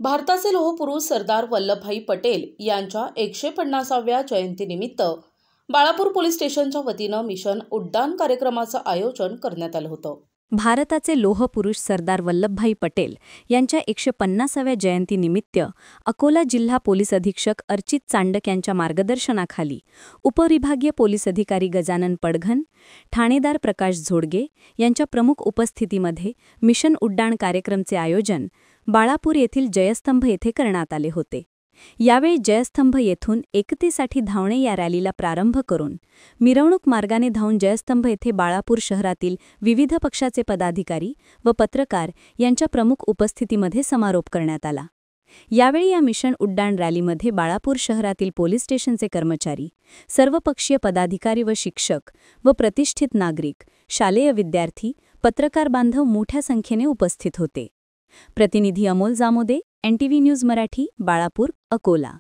भारताचे लोहपुरुष सरदार वल्लभभाई पटेल यांच्या 150व्या जयंतीनिमित्त बाळापूर पोलीस स्टेशनच्या वतीनं मिशन उड्डाण कार्यक्रमाचं आयोजन करण्यात आलं होतं। भारताचे लोहपुरुष सरदार वल्लभभाई पटेल यांच्या 150व्या जयंतीनिमित्त अकोला जिल्हा पोलीस अधीक्षक अर्चित चांडक यांच्या मार्गदर्शनाखाली उपविभागीय पोलीस अधिकारी गजानन पडघन, ठाणेदार प्रकाश झोडगे यांच्या प्रमुख उपस्थितीमध्ये मिशन उड्डाण कार्यक्रमचे आयोजन बाळापूर येथील जयस्तंभ येथे करण्यात आले होते। यावेळी जयस्तंभ येथून एकतेसाठी धावणे या रॅलीला प्रारंभ करून मिरवणूक मार्गाने धावून जयस्तंभ येथे बाळापूर शहरातील विविध पक्षाचे पदाधिकारी व पत्रकार यांच्या प्रमुख उपस्थितीमध्ये समारोप करण्यात आला। यावेळी या मिशन उड्डाण रॅलीमध्ये बाळापूर शहरातील पोलीस स्टेशनचे कर्मचारी, सर्वपक्षीय पदाधिकारी व शिक्षक व प्रतिष्ठित नागरिक, शालेय विद्यार्थी, पत्रकार बांधव मोठ्या संख्येने उपस्थित होते। प्रतिनिधी अमोल जामोदे, NTV न्यूज मराठी, बाळापूर, अकोला।